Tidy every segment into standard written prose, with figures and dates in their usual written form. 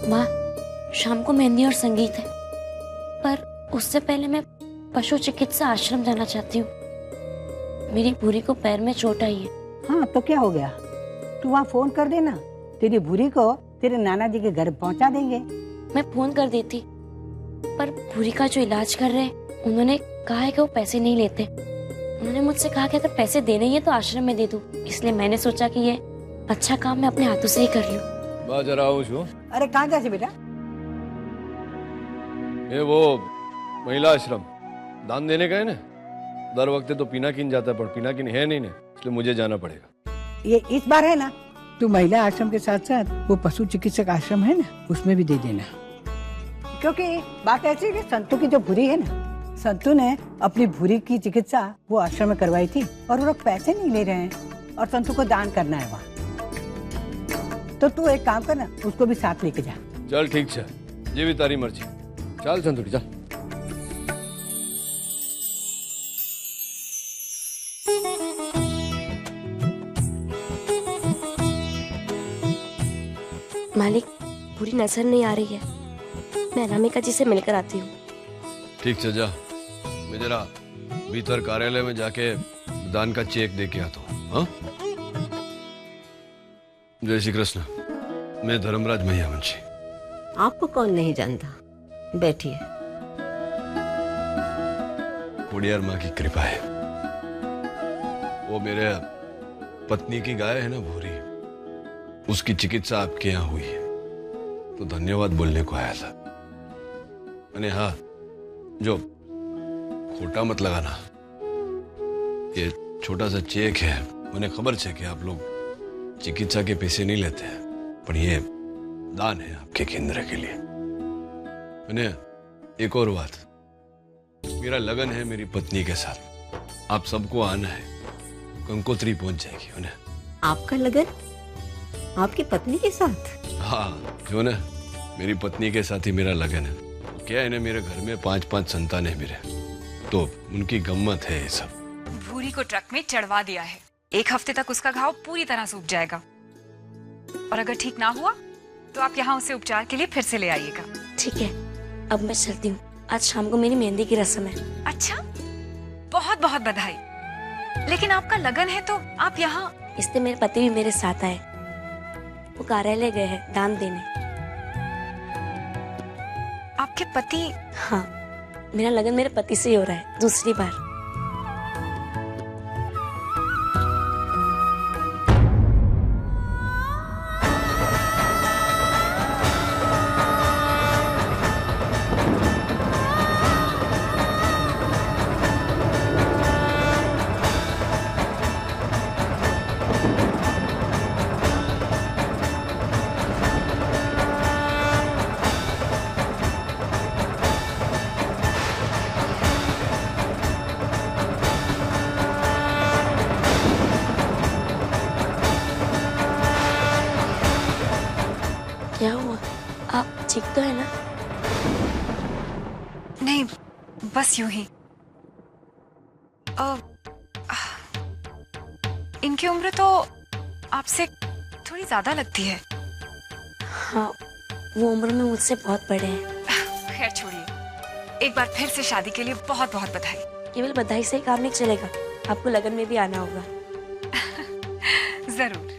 माँ, शाम को मेहंदी और संगीत है, पर उससे पहले मैं पशु चिकित्सा आश्रम जाना चाहती हूँ। मेरी भूरी को पैर में चोट आई है। हाँ तो क्या हो गया, तू वहाँ फोन कर देना, तेरी भूरी को तेरे नाना जी के घर पहुँचा देंगे। मैं फोन कर देती, पर भूरी का जो इलाज कर रहे हैं उन्होंने कहा है कि वो पैसे नहीं लेते। उन्होंने मुझसे कहा कि अगर पैसे देने ही है तो आश्रम में दे दूं। इसलिए मैंने सोचा कि ये अच्छा काम मैं अपने हाथों से ही कर लूं। बा जरा आऊं छू। अरे कहाँ जा बेटा? ये वो महिला आश्रम दान देने का है ना। दर वक्त तो पिनाकिन जाता है, पर पिनाकिन है नहीं ना, इसलिए मुझे जाना पड़ेगा। ये इस बार है ना, तू महिला आश्रम के साथ साथ वो पशु चिकित्सक आश्रम है ना, उसमें भी दे देना। क्योंकि बात ऐसी है कि संतू की जो भूरी है ना, संतू ने अपनी भूरी की चिकित्सा वो आश्रम में करवाई थी और वो लोग पैसे नहीं ले रहे हैं और संतू को दान करना है वहाँ। तो तू एक काम करना, उसको भी साथ लेके जा। चल ठीक है, ये भी तारी मर्जी। चल संतुड़ी चल। मालिक, पूरी नजर नहीं आ रही है, मैं अनामिका जी से मिलकर आती हूँ। ठीक है जा, मैं जरा भीतर कार्यालय में जाके दान का चेक दे के आता हूँ। हाँ? जय श्री कृष्ण। मैं धर्मराज मैयावंशी। आपको कौन नहीं जानता, बैठिए। कुड़ियार माँ की कृपा है। वो मेरे पत्नी की गाय है ना भूरी, उसकी चिकित्सा आपके यहाँ हुई है, तो धन्यवाद बोलने को आया था। मैंने हाँ, जो खोटा मत लगाना, ये छोटा सा चेक है। मुझे खबर है कि आप लोग चिकित्सा के पैसे नहीं लेते हैं, पर ये दान है आपके केंद्र के लिए। मैंने एक और बात, मेरा लगन है मेरी पत्नी के साथ, आप सबको आना है। कंकोत्री पहुंच जाएगी उन्हें। आपका लगन आपकी पत्नी के साथ? हाँ, क्यों ना, मेरी पत्नी के साथ ही मेरा लगन है। क्या है ना, मेरे घर में 5-5 संतान है मेरे, तो उनकी गम्मत है ये सब। भूरी को ट्रक में चढ़वा दिया है, 1 हफ्ते तक उसका घाव पूरी तरह सूख जाएगा, और अगर ठीक ना हुआ तो आप यहाँ उसे उपचार के लिए फिर से ले आइएगा। ठीक है, अब मैं चलती हूँ। आज शाम को मेरी मेहंदी की रस्म है। अच्छा, बहुत बहुत बधाई। लेकिन आपका लगन है तो आप यहाँ? इसलिए मेरे पति भी मेरे साथ आए, वो कार्यालय गए हैं दान देने। आपके पति? हाँ, मेरा लगन मेरे पति से ही हो रहा है, दूसरी बार। क्या हुआ? आप ठीक तो है ना? नहीं, बस यूं ही। इनकी उम्र तो आपसे थोड़ी ज्यादा लगती है। हाँ, वो उम्र में मुझसे बहुत बड़े हैं। खैर छोड़िए, एक बार फिर से शादी के लिए बहुत बहुत बधाई। केवल बधाई से ही काम नहीं चलेगा, आपको लगन में भी आना होगा। जरूर।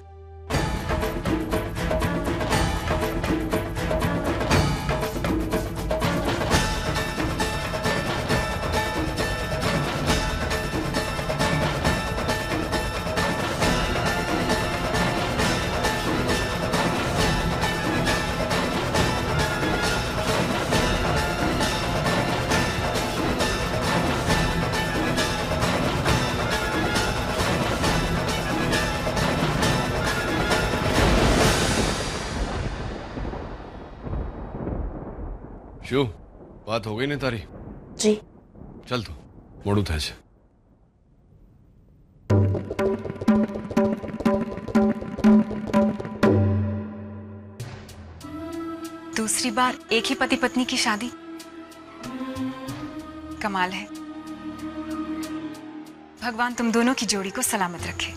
શું વાત हो गई ने तारी? जी। चल तो मोड़ू થાય છે। दूसरी बार एक ही पति पत्नी की शादी, कमाल है। भगवान तुम दोनों की जोड़ी को सलामत रखे।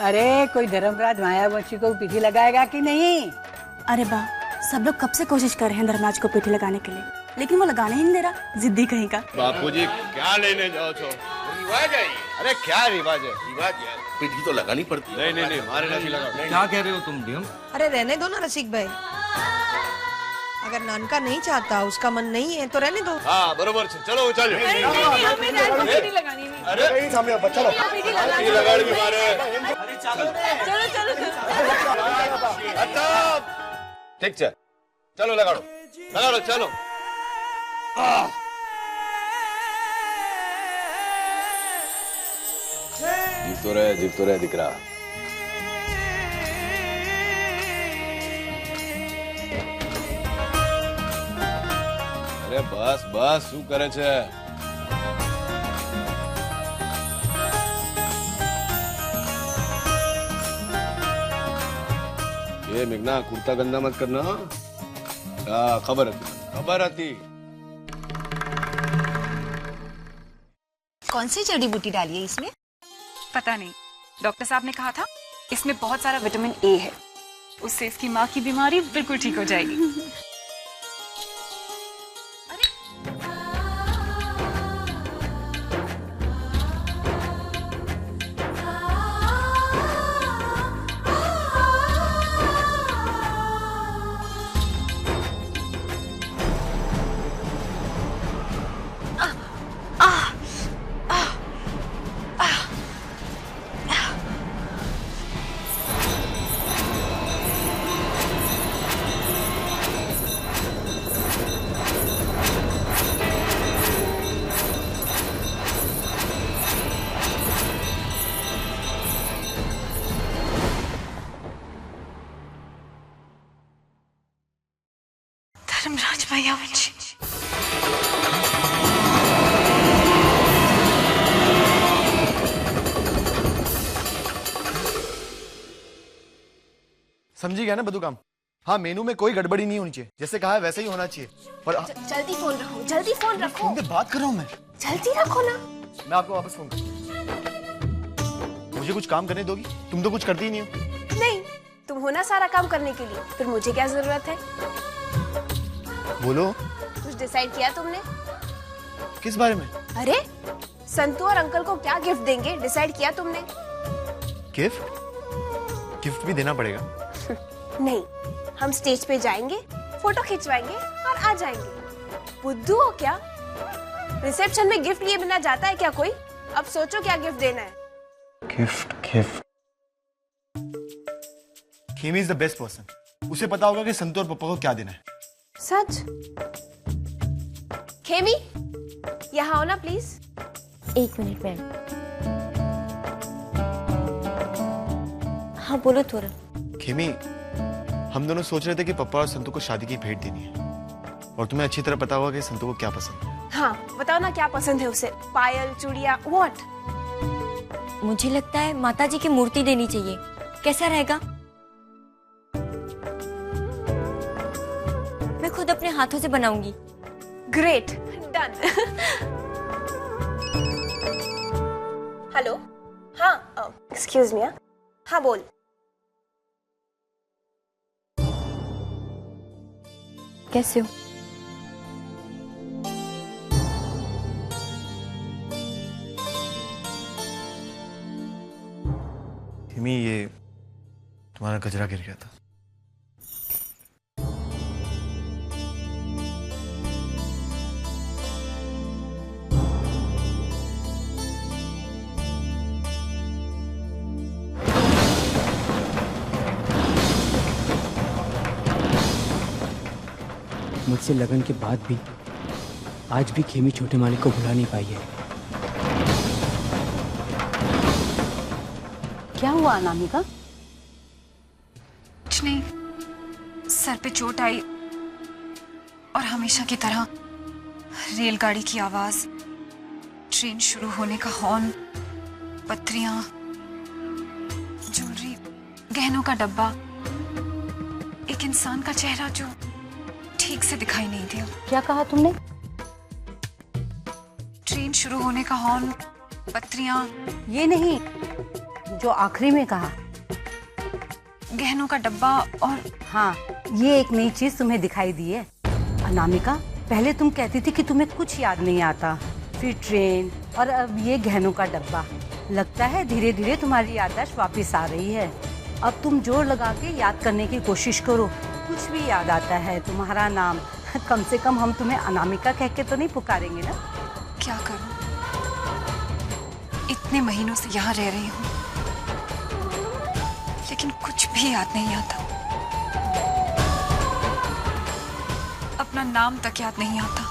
अरे कोई धर्मराज मायावती को पीठी लगाएगा कि नहीं? अरे बा, सब लोग कब से कोशिश कर रहे हैं धर्मराज को पीठी लगाने के लिए, लेकिन वो लगाने ही नहीं दे रहा, जिद्दी कहीं का। बापूजी क्या लेने जाओ छो? रिवाज है। अरे क्या रिवाज है? रिवाज यार, पीठी तो लगानी पड़ती है। नहीं हमारे नहीं लगा। क्या कह रहे हो तुम डीएम? अरे रहने दो ना रसिक भाई, अगर नानका नहीं चाहता, उसका मन नहीं है तो रहने दो। हाँ बरोबर चलो चलो। अरे सामने चलो लगाड़ भी मारे। अच्छा ठीक है चलो लगाड़ो चलो। जीत तो रहे दिख रहा। अरे बस શું કરે છે? ये मेघना कुर्ता गंदा मत करना। हाँ खबर थी। कौन सी जड़ी बूटी डाली है इसमें? पता नहीं, डॉक्टर साहब ने कहा था इसमें बहुत सारा विटामिन ए है, उससे इसकी माँ की बीमारी बिल्कुल ठीक हो जाएगी। धर्मराज मायावती। समझी गया ना बधु काम? हाँ मेनू में कोई गड़बड़ी नहीं होनी चाहिए, जैसे कहा है वैसे ही होना चाहिए। पर जल्दी फोन रखो, जल्दी फोन रखो। फोन पे बात कर रहा हूँ मैं। जल्दी रखो ना। मैं आपको वापस फोन करूँ। मुझे कुछ काम करने दोगी? तुम तो कुछ करती ही नहीं हो। नहीं, तुम हो ना सारा काम करने के लिए, फिर मुझे क्या जरूरत है? बोलो। कुछ डिसाइड किया तुमने? किस बारे में? अरे संतू और अंकल को क्या गिफ्ट देंगे, डिसाइड किया तुमने? गिफ्ट? गिफ्ट भी देना पड़ेगा? नहीं, हम स्टेज पे जाएंगे, फोटो खिंचवाएंगे और आ जाएंगे। बुद्धू हो क्या? रिसेप्शन में गिफ्ट लिए बिना जाता है क्या कोई? अब सोचो क्या गिफ्ट देना है। Gift. Khemi is the best person, उसे पता होगा कि संतू और पापा को क्या देना है। सच? खेमी यहाँ आओ ना प्लीज। 1 minute ma'am. हाँ बोलो थोड़ा। खेमी, हम दोनों सोच रहे थे कि पापा और संतू को शादी की भेंट देनी है, और तुम्हें अच्छी तरह पता होगा कि संतू को क्या पसंद है। हाँ बताओ ना क्या पसंद है उसे, पायल, चूड़िया, व्हाट? मुझे लगता है माताजी की मूर्ति देनी चाहिए, कैसा रहेगा? मैं खुद अपने हाथों से बनाऊंगी। Great, done. हेलो, हाँ एक्सक्यूज मी। हाँ बोल। कैसे हो? खेमी, ये तुम्हारा गजरा गिर गया था। मुझसे लगन के बाद भी आज भी खेमी छोटे मालिक को भुला नहीं पाई है। क्या हुआ अनामिका? कुछ नहीं, सर पे चोट आई और हमेशा की तरह रेलगाड़ी की आवाज, ट्रेन शुरू होने का हॉर्न, पत्रियां, ज्वेलरी, गहनों का डब्बा, एक इंसान का चेहरा जो ठीक से दिखाई नहीं दिया। क्या कहा तुमने? ट्रेन शुरू होने का हॉर्न, पत्रियां, ये नहीं, जो आखिरी में कहा। गहनों का डब्बा और हाँ, ये एक नई चीज तुम्हें दिखाई दी है अनामिका। पहले तुम कहती थी कि तुम्हें कुछ याद नहीं आता, फिर ट्रेन और अब ये गहनों का डब्बा। लगता है धीरे धीरे तुम्हारी याददाश्त वापस आ रही है। अब तुम जोर लगा के याद करने की कोशिश करो, कुछ भी याद आता है, तुम्हारा नाम। कम से कम हम तुम्हें अनामिका कह के तो नहीं पुकारेंगे ना? क्या करूं? इतने महीनों से यहाँ रह रही हूँ, लेकिन कुछ भी याद नहीं आता। अपना नाम तक याद नहीं आता।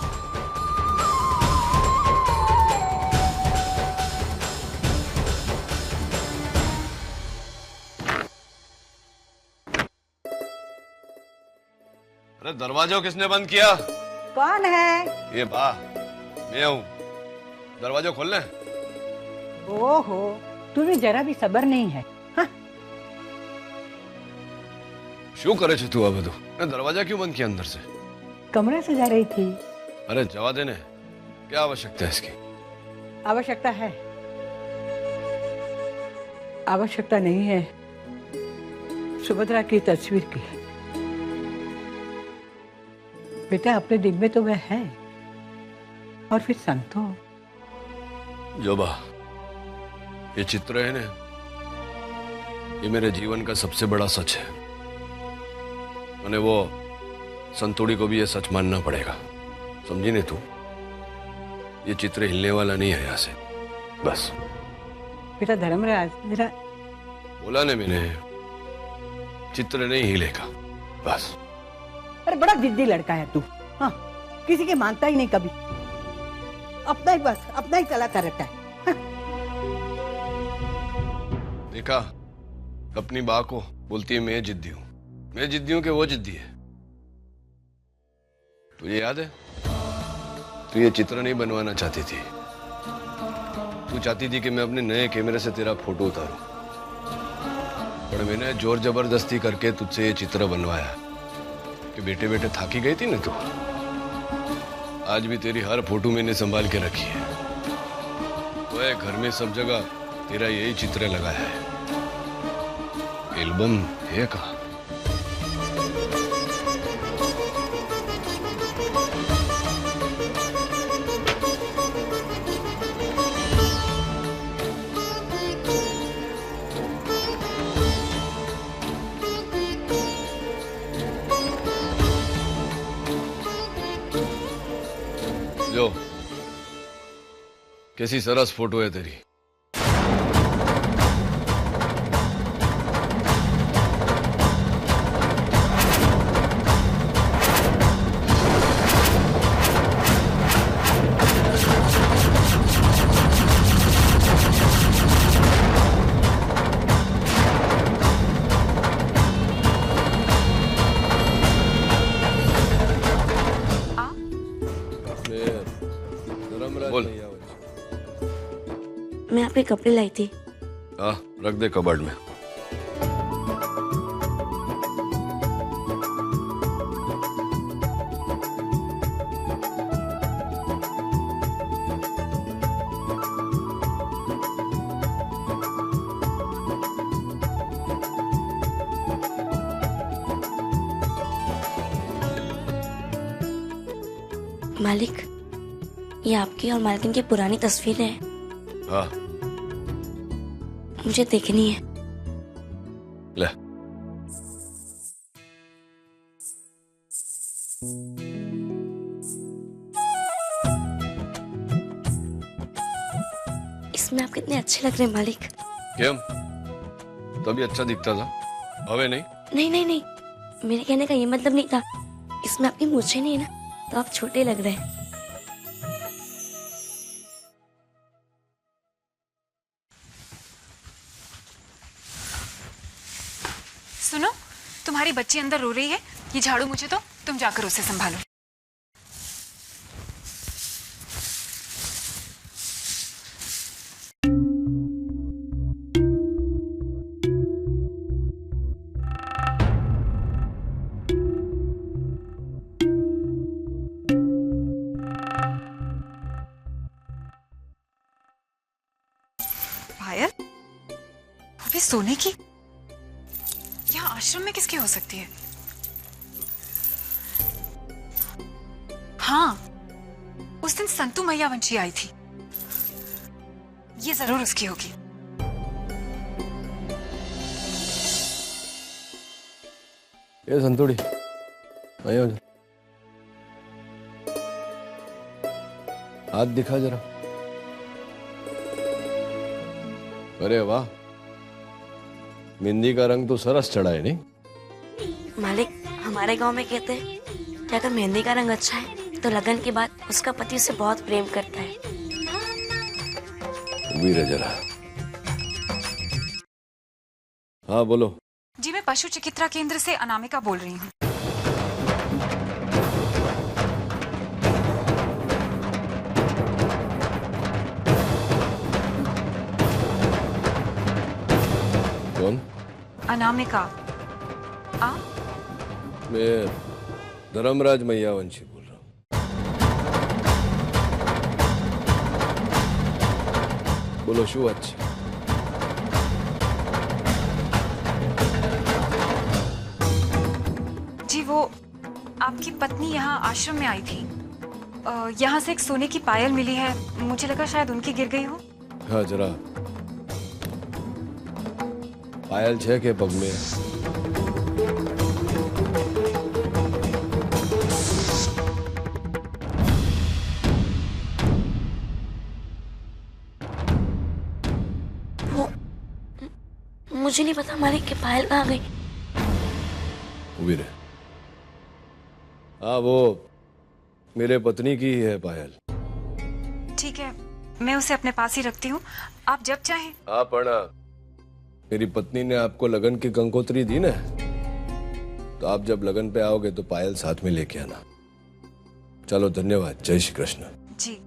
अरे दरवाजा किसने बंद किया? कौन है? ये बा, मैं हूँ। दरवाजा खोल ले। ओहो, तुम्हें जरा भी सब्र नहीं है। शू करे छे तू? अब दरवाजा क्यों बंद किया अंदर से? कमरे से जा रही थी। अरे जवा देने, क्या आवश्यकता है इसकी? आवश्यकता है? आवश्यकता नहीं है सुभद्रा की तस्वीर की। बेटा, अपने दिल में तो वह है, और फिर संतो। जोबा, ये चित्र है ना, ये मेरे जीवन का सबसे बड़ा सच है। मैंने वो संतोड़ी को भी ये सच मानना पड़ेगा, समझी नहीं तू? ये चित्र हिलने वाला नहीं है यहाँ से, बस। बेटा धर्मराज, मेरा बोला ने मैंने, चित्र नहीं हिलेगा, बस। अरे बड़ा जिद्दी लड़का है तू। हाँ, किसी के मानता ही नहीं कभी, अपना ही बस, अपना ही चलाता रहता है। हाँ। देखा, अपनी बा को बोलती है मैं जिद्दी हूँ। मैं जिद्दी हूँ कि वो जिद्दी है? तुझे याद है, तू ये चित्र नहीं बनवाना चाहती थी। तू चाहती थी कि मैं अपने नए कैमरे से तेरा फोटो उतारूं, पर मैंने जोर जबरदस्ती करके तुझसे ये चित्र बनवाया कि बेटे बेटे थाकी गई थी ना तू। आज भी तेरी हर फोटो मैंने संभाल के रखी है। वह घर में सब जगह तेरा यही चित्र लगाया है। एल्बम है कहाँ? जो कैसी सरस फोटो है तेरी। बोल। मैं आपके कपड़े लाई थी। हाँ, रख दे कबर्ड में। मालिक, ये आपकी और मालकिन की पुरानी तस्वीरें हैं। हाँ, मुझे देखनी है। ले। इसमें आप कितने अच्छे लग रहे हैं मालिक। क्यों? तभी अच्छा दिखता था, हवे नहीं? नहीं नहीं नहीं, मेरे कहने का ये मतलब नहीं था। इसमें आपकी मूछें नहीं है ना, तो आप छोटे लग रहे हैं। सुनो, तुम्हारी बच्ची अंदर रो रही है, ये झाड़ू मुझे दो, तुम जाकर उसे संभालो। पायल, वो भी सोने की? यहाँ आश्रम में किसकी हो सकती है? हाँ, उस दिन संतू मैया वंशी आई थी, ये जरूर उसकी होगी। ये संतुड़ी आया, हाथ दिखा जरा। अरे वाह, मेहंदी का रंग तो सरस चढ़ा है नहीं? मालिक, हमारे गांव में कहते हैं कि अगर मेहंदी का रंग अच्छा है तो लगन के बाद उसका पति उसे बहुत प्रेम करता है। वीर जरा। हाँ बोलो। जी, मैं पशु चिकित्सा केंद्र से अनामिका बोल रही हूँ। कौन? अनामिका। आप? मैं धर्मराज मैयावंशी बोल रहा हूँ। बोलो शू अच्छी। जी, वो आपकी पत्नी यहाँ आश्रम में आई थी। यहाँ से एक सोने की पायल मिली है, मुझे लगा शायद उनकी गिर गई हो। हाँ जरा। पायल छे के पग में? मुझे नहीं पता मालिक कि पायल कहाँ गई। वीर, हाँ वो मेरे पत्नी की ही है पायल। ठीक है, मैं उसे अपने पास ही रखती हूँ, आप जब चाहें। हाँ पढ़ा, मेरी पत्नी ने आपको लगन की कंकोत्री दी ना, तो आप जब लगन पे आओगे तो पायल साथ में लेके आना। चलो धन्यवाद, जय श्री कृष्ण। जी।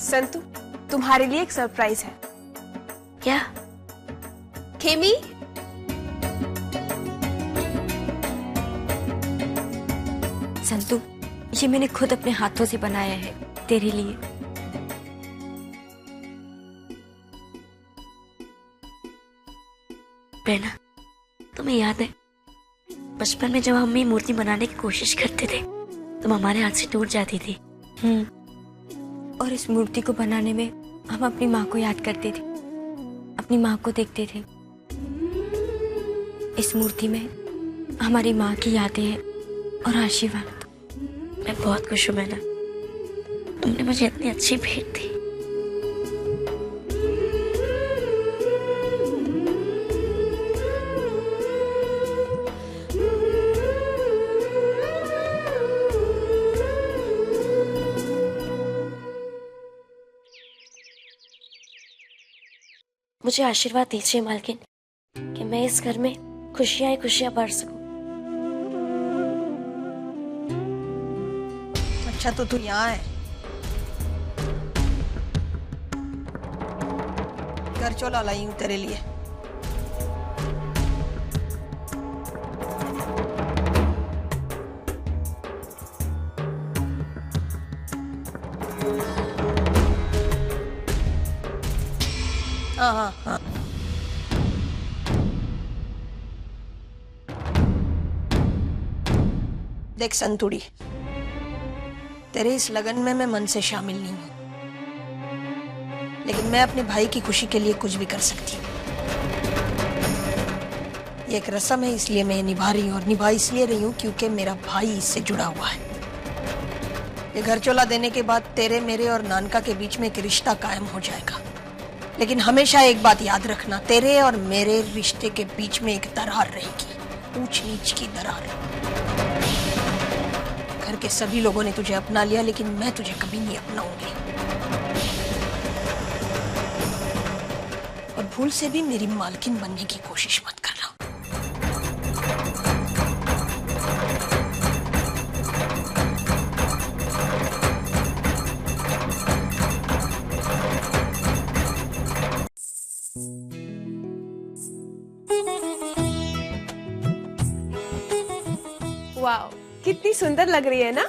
संतू, तुम्हारे लिए एक सरप्राइज है। क्या? खेमी, संतू, ये मैंने खुद अपने हाथों से बनाया है तेरे लिए। बहना, तुम्हें याद है बचपन में जब हम ये मूर्ति बनाने की कोशिश करते थे तुम हमारे हाथ से टूट जाती थी। और इस मूर्ति को बनाने में हम अपनी माँ को याद करते थे, अपनी माँ को देखते थे। इस मूर्ति में हमारी माँ की यादें हैं और आशीर्वाद। मैं बहुत खुश हूँ बहना, तुमने मुझे इतनी अच्छी भेंट दी। मुझे आशीर्वाद दीजिए मालकिन कि मैं इस घर में खुशियां ही खुशियां बांट सकूं। अच्छा तो तू यहाँ है। घर चोला लाई हूँ तेरे लिए। हाँ हाँ हाँ। देख संतुड़ी, तेरे इस लगन में मैं मन से शामिल नहीं हूं, लेकिन मैं अपने भाई की खुशी के लिए कुछ भी कर सकती हूँ। ये एक रस्म है, इसलिए मैं निभा रही हूँ, और निभा इसलिए रही हूँ क्योंकि मेरा भाई इससे जुड़ा हुआ है। ये घर चोला देने के बाद तेरे, मेरे और नानका के बीच में एक रिश्ता कायम हो जाएगा। लेकिन हमेशा एक बात याद रखना, तेरे और मेरे रिश्ते के बीच में एक दरार रहेगी, ऊंच नीच की दरार। घर के सभी लोगों ने तुझे अपना लिया, लेकिन मैं तुझे कभी नहीं अपनाऊंगी। और भूल से भी मेरी मालकिन बनने की कोशिश मत करना। वाओ, कितनी सुंदर लग रही है ना।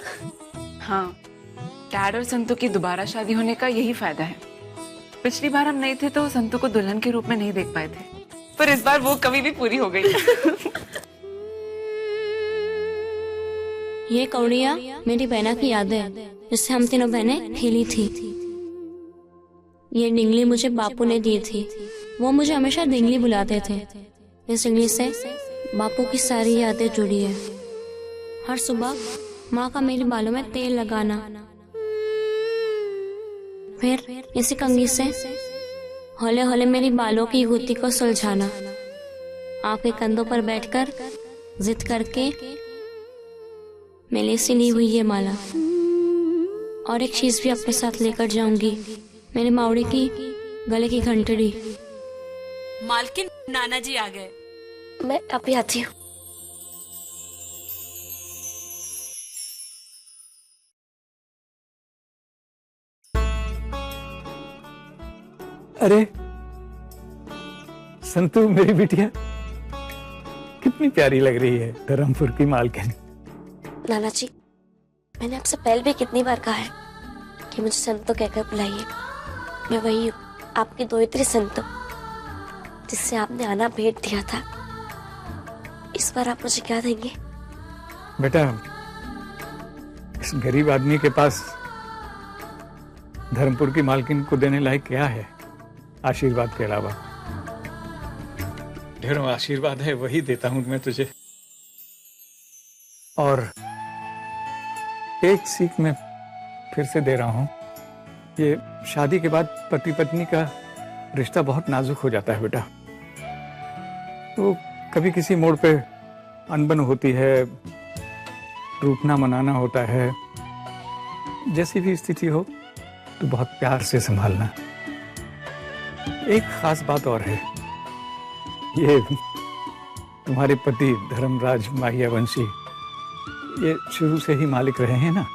हाँ, डैड और संतू की दोबारा शादी होने का यही फायदा है। पिछली बार हम नहीं थे तो संतू को दुल्हन के रूप में नहीं देख पाए थे, पर इस बार वो कमी भी पूरी हो गई। ये कौड़िया मेरी बहना की याद है, जिससे हम तीनों बहनें खेली थी। ये डिंगली मुझे बापू ने दी थी। वो मुझे हमेशा डिंगली बुलाते थे। इस डिंगली से बापू की सारी यादें जुड़ी है। हर सुबह माँ का मेरे बालों में तेल लगाना, फिर इसी कंघी से हौले हौले मेरी बालों की गुत्थी को सुलझाना, आपके कंधों पर बैठकर जिद करके मेले से ली हुई ये माला। और एक चीज भी अपने साथ लेकर जाऊंगी, मेरी मावड़ी की गले की घंटड़ी। मालकिन, नाना जी आ गए। मैं अभी आती हूँ। अरे संतू, मेरी बिटिया कितनी प्यारी लग रही है, धर्मपुर की मालकिन। नाना जी, मैंने आपसे पहले भी कितनी बार कहा है कि मुझे संतो कहकर बुलाइए। मैं वही हूँ, आपकी दोहित्री संतो, जिससे आपने आना भेंट दिया था। इस बार आप मुझे क्या देंगे? बेटा, इस गरीब आदमी के पास धर्मपुर की मालकिन को देने लायक क्या है आशीर्वाद के अलावा? ढेरों आशीर्वाद है, वही देता हूं मैं तुझे। और एक सीख मैं फिर से दे रहा हूं, ये शादी के बाद पति पत्नी का रिश्ता बहुत नाजुक हो जाता है बेटा। तो कभी किसी मोड़ पे अनबन होती है, रूठना मनाना होता है। जैसी भी स्थिति हो तो बहुत प्यार से संभालना। एक खास बात और है, ये तुम्हारे पति धर्मराज माहियावंशी ये शुरू से ही मालिक रहे हैं ना,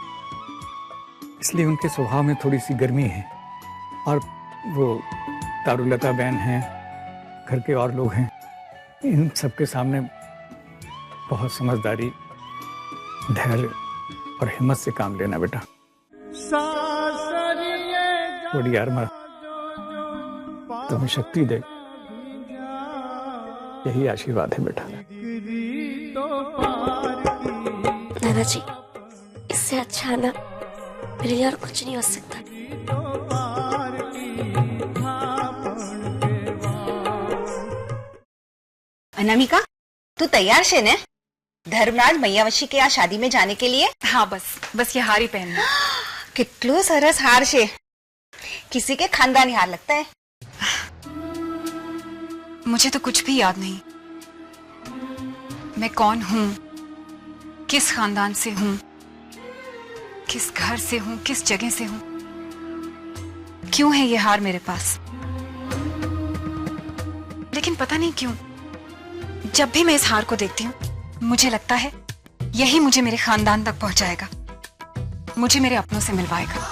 इसलिए उनके स्वभाव में थोड़ी सी गर्मी है। और वो तारुलता बहन हैं, घर के और लोग हैं, इन सबके सामने बहुत समझदारी, धैर्य और हिम्मत से काम लेना बेटा। बड़ी यार माँ तुम्हें शक्ति दे, यही आशीर्वाद है बेटा। नाना जी, इससे अच्छा ना मेरे लिए और कुछ नहीं हो सकता। अनामिका, तू तैयार छे ने धर्मराज मैयावशी के यहाँ शादी में जाने के लिए? हाँ, बस ये हार ही पहनना। कितलो सरस हार छे, किसी के खानदानी हार लगता है। मुझे तो कुछ भी याद नहीं। मैं कौन हूँ, किस खानदान से हूँ, किस घर से हूँ, किस जगह से हूँ, क्यों है ये हार मेरे पास। लेकिन पता नहीं क्यों जब भी मैं इस हार को देखती हूँ मुझे लगता है यही मुझे मेरे खानदान तक पहुंचाएगा, मुझे मेरे अपनों से मिलवाएगा।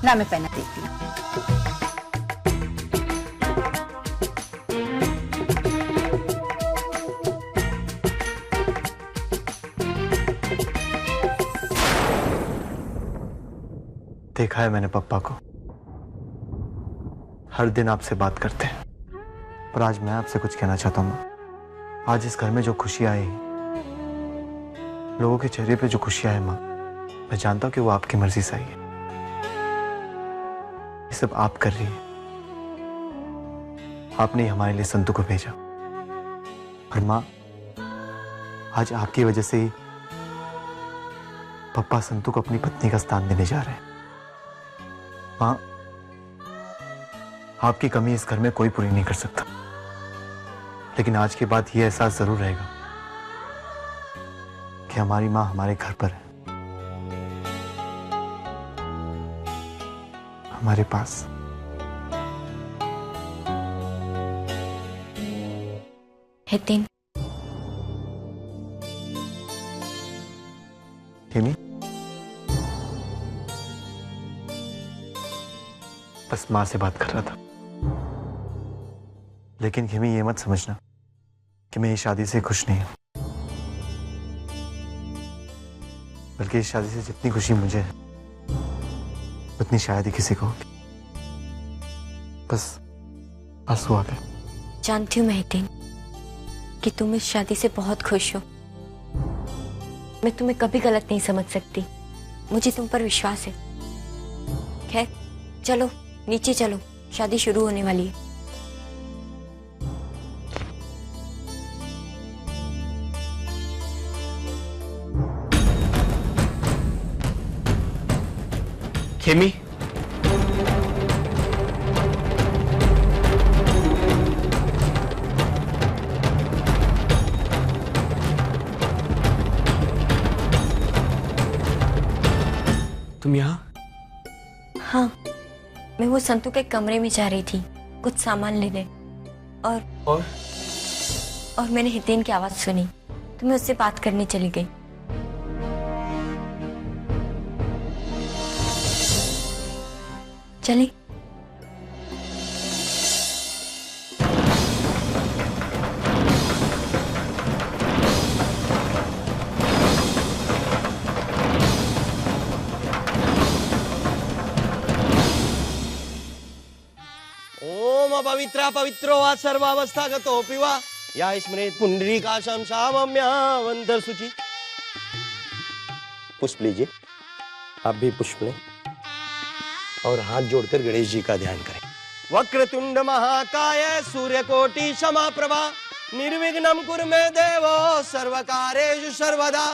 ना मैं पहना देती हूँ। देखा है मैंने पप्पा को, हर दिन आपसे बात करते हैं, पर आज मैं आपसे कुछ कहना चाहता हूँ। आज इस घर में जो खुशियां आई, लोगों के चेहरे पे जो खुशियां है माँ, मैं जानता हूँ कि वो आपकी मर्जी से आई है। ये सब आप कर रही है, आपने ही हमारे लिए संतू को भेजा। पर माँ, आज आपकी वजह से ही पप्पा संतू को अपनी पत्नी का स्थान देने जा रहे हैं। माँ, आपकी कमी इस घर में कोई पूरी नहीं कर सकता, लेकिन आज के बाद ये एहसास जरूर रहेगा कि कि हमारी माँ हमारे घर पर है, हमारे पास। हितेन, खेमी, बस माँ से बात कर रहा था। लेकिन खेमी, ये मत समझना कि मैं इस शादी से खुश नहीं हूं, बल्कि इस शादी से जितनी खुशी मुझे है उतनी शायद ही किसी को होगी। बस आंसू आ गए। जानती हूँ मैं हितेन कि तुम इस शादी से बहुत खुश हो। मैं तुम्हें कभी गलत नहीं समझ सकती, मुझे तुम पर विश्वास है। खैर चलो नीचे चलो, शादी शुरू होने वाली है। खेमी, तुम यहाँ? हाँ, मैं वो संतू के कमरे में जा रही थी कुछ सामान लेने और मैंने हितेन की आवाज सुनी तो मैं उससे बात करने चली गई। चली। ओम पवित्रा पवित्रो वा सर्वावस्थागतोऽपि वा या स्मरेत् पुंडरीकाक्षं सामम्यावन्तर शुचि। पुष्प लीजिए, आप भी पुष्प लें और हाथ जोड़कर गणेश जी का ध्यान करें। वक्रतुंड महाकाय सूर्यकोटि समप्रभा निर्विघ्नं कुरु मे देवो सर्वकार्येषु सर्वदा।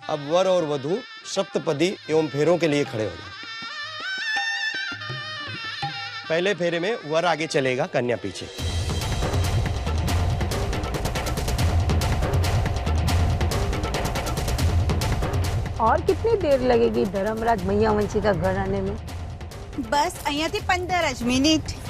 अब वर और वधू सप्तपदी एवं फेरों के लिए खड़े हो जाए। पहले फेरे में वर आगे चलेगा, कन्या पीछे। और कितनी देर लगेगी धर्मराज मैयावंशी का घर आने में? बस अहियाथी 15 જ મિનિટ।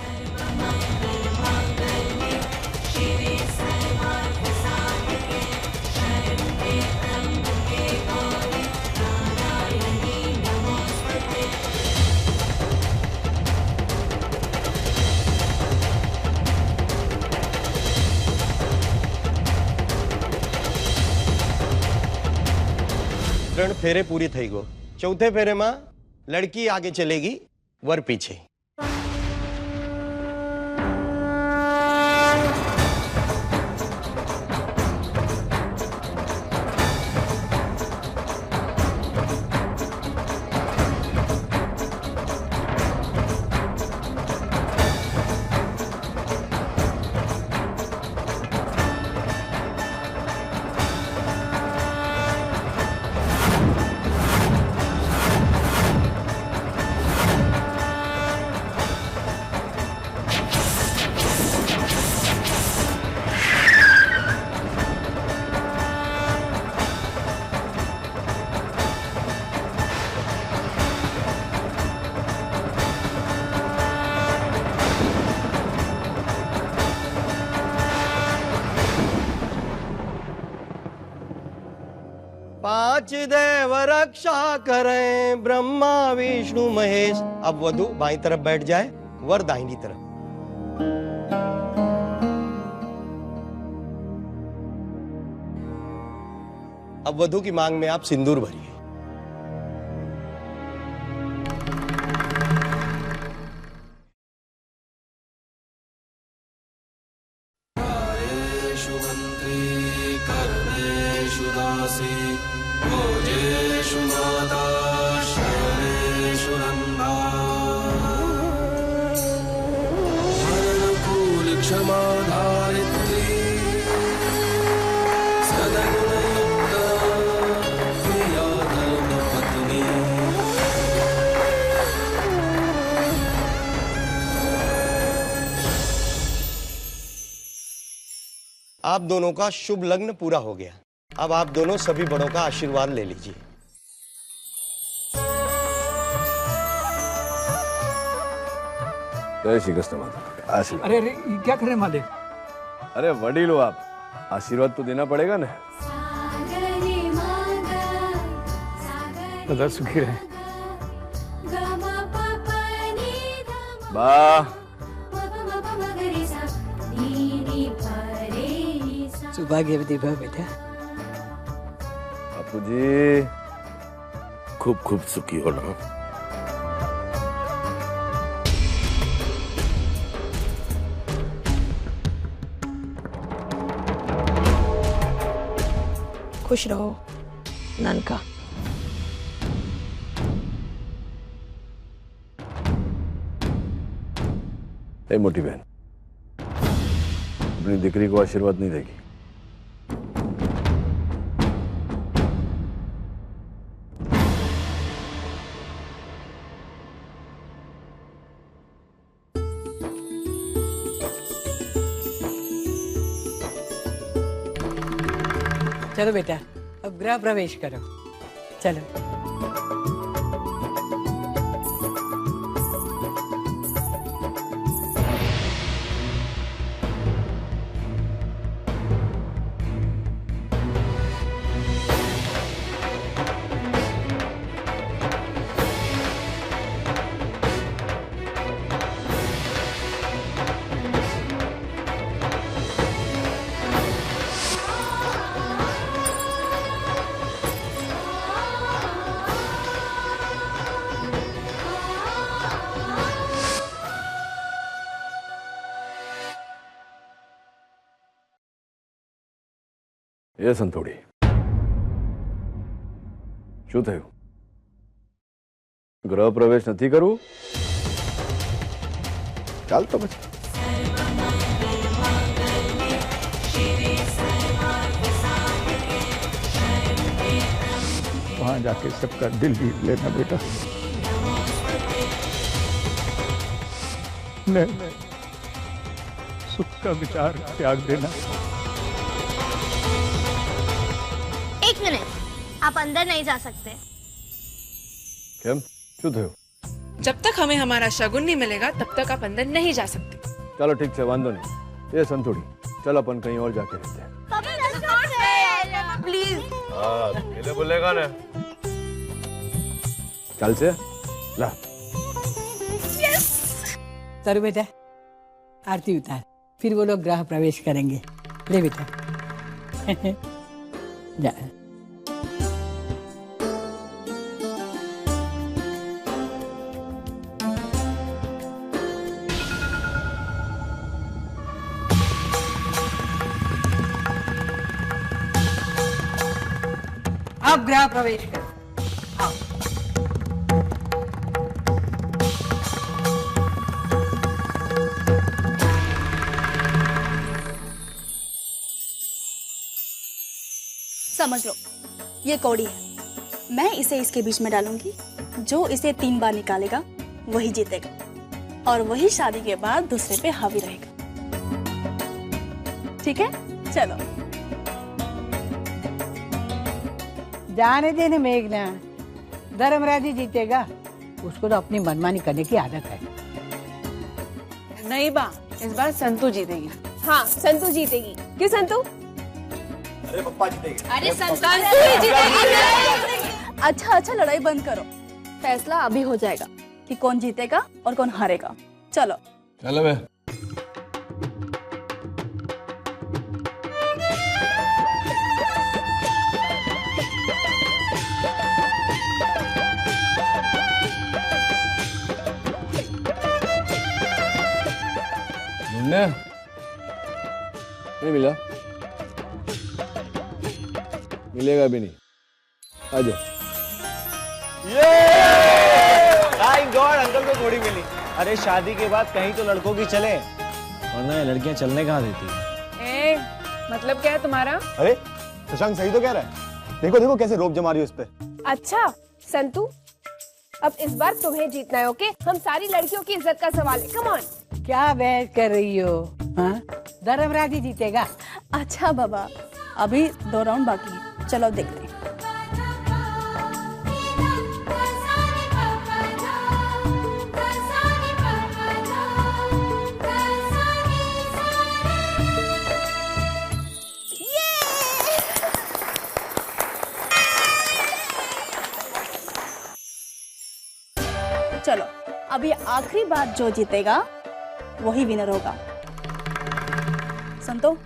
ત્રણ ફેરે પૂરી થઈ ગયો। ચૌથે ફેરેમાં લડકી આગે ચલેગી, वर पीछे। पांच देव रक्षा करें ब्रह्मा विष्णु महेश। अब वधू बाईं तरफ बैठ जाए, वर दाहिनी तरफ। अब वधू की मांग में आप सिंदूर भरिए। आप दोनों का शुभ लग्न पूरा हो गया। अब आप दोनों सभी बड़ों का आशीर्वाद ले लीजिए। जय श्री कृष्ण माता। आशीर्वाद। अरे अरे ये क्या कर रहे हैं मालिक? अरे वडील हो आप, आशीर्वाद तो देना पड़ेगा ना। सदा सुखी रहे। वाह, सौभाग्यवती भव बेटा। बापू जी खूब खूब सुखी हो ना। खुश रहो नानका। ए मोटी बहन, अपनी दिकरी को आशीर्वाद नहीं देगी? चलो बेटा, अब गृह प्रवेश करो। चलो। એ સંતોડી શું થયું? ગૃહ પ્રવેશ નથી કરવું? ચાલ તો પછી। वहां जाके सबका दिल जीत लेना बेटा। नहीं, सुख का विचार त्याग देना। एक मिनट, आप अंदर नहीं जा सकते। કેમ? શું થયું? जब तक हमें हमारा शगुन नहीं मिलेगा तब तक आप अंदर नहीं जा सकते। चलो ठीक है, वांदो नहीं। ये संतोड़ी, चल अपन कहीं और जाके रहते हैं। प्लीज। हाँ, ये बोलेगा ना। चल से ला। यस। तरु बेटा, आरती उतार, फिर वो लोग गृह प्रवेश करेंगे। ले बेटा। जा। अब गृह प्रवेश कर। समझ लो, ये कौड़ी है। मैं इसे इसके बीच में डालूंगी। जो इसे 3 बार निकालेगा वही जीतेगा, और वही शादी के बाद दूसरे पे हावी रहेगा। ठीक है, चलो। जाने देने मेघना, धर्मराज ही जीतेगा। उसको तो अपनी मनमानी करने की आदत है। नहीं बा, इस बार संतू जीतेगी। हाँ, संतू जीतेगी। क्यों संतू? अरे पप्पा जीतेगी। अरे संतू ही जीतेगी। अच्छा अच्छा, लड़ाई बंद करो। फैसला अभी हो जाएगा कि कौन जीतेगा और कौन हारेगा। चलो चलो बे। नहीं मिला, मिलेगा भी नहीं। आजा। थैंक गॉड, अंकल को घोड़ी मिली। अरे शादी के बाद कहीं तो लड़कों की चले, वरना ये लड़कियां चलने कहाँ देती है। मतलब क्या है तुम्हारा? अरे शशांक सही तो कह रहा है। देखो देखो कैसे रोब जमा रही है उस पे। अच्छा संतू, अब इस बार तुम्हें जीतना है। ओके, हम सारी लड़कियों की इज्जत का सवाल है। Come on. क्या बहस कर रही हो? हाँ, धर्मराज ही जीतेगा। अच्छा बाबा, अभी 2 राउंड बाकी है, चलो देखते हैं। चलो, अभी आखिरी बार जो जीतेगा वही विनर होगा। संतो,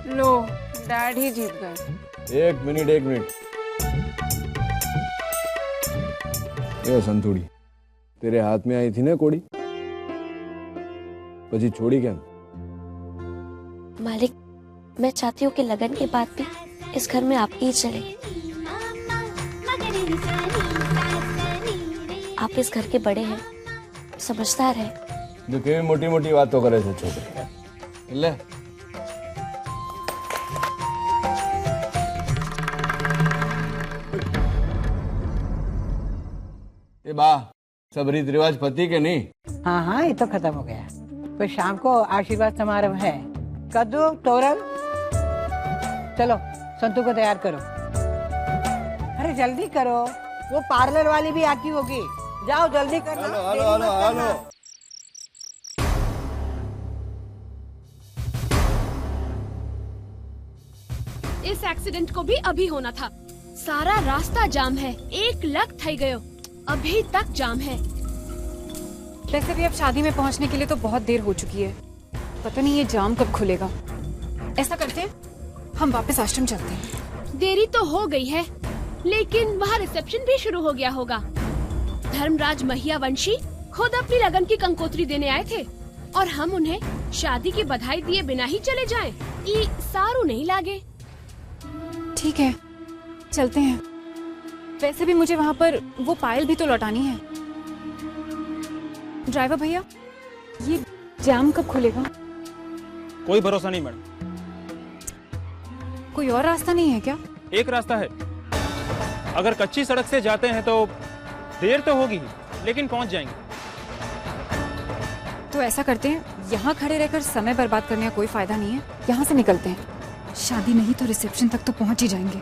लो, डैड ही जीत गए। एक मिनट ए संतुड़ी, तेरे हाथ में आई थी ना कोड़ी, પછી छोड़ी क्या? मालिक, मैं चाहती हूँ कि लगन के बाद भी इस घर में आपकी ही चले। आप इस घर के बड़े हैं, समझदार हैं। जो केवी मोटी मोटी बातों करे છે छोकरे, ले ए बा, सब रीत रिवाज पति के नहीं? हाँ हाँ, ये तो खत्म हो गया। तो शाम को आशीर्वाद समारोह है, कद्दू तोरल। चलो संतू को तैयार करो। अरे जल्दी करो, वो पार्लर वाली भी आती होगी। जाओ जल्दी करो। हेलो। इस एक्सीडेंट को भी अभी होना था। सारा रास्ता जाम है, 1 लाख थई गयो, अभी तक जाम है। वैसे भी अब शादी में पहुंचने के लिए तो बहुत देर हो चुकी है। पता नहीं ये जाम कब खुलेगा। ऐसा करते हैं, हम वापस आश्रम चलते हैं। देरी तो हो गई है, लेकिन वहाँ रिसेप्शन भी शुरू हो गया होगा। धर्मराज महियावंशी खुद अपनी लगन की कंकोत्री देने आए थे और हम उन्हें शादी की बधाई दिए बिना ही चले जाएं। ये सारू नहीं लागे। ठीक है, चलते हैं। वैसे भी मुझे वहाँ पर वो पायल भी तो लौटानी है। ड्राइवर भैया, ये जाम कब खुलेगा? कोई भरोसा नहीं मैडम। कोई और रास्ता नहीं है क्या? एक रास्ता है। अगर कच्ची सड़क से जाते हैं तो देर तो होगी, लेकिन पहुंच जाएंगे। तो ऐसा करते हैं, यहाँ खड़े रहकर समय बर्बाद करने का कोई फायदा नहीं है। यहाँ से निकलते हैं। शादी नहीं तो रिसेप्शन तक तो पहुंच ही जाएंगे।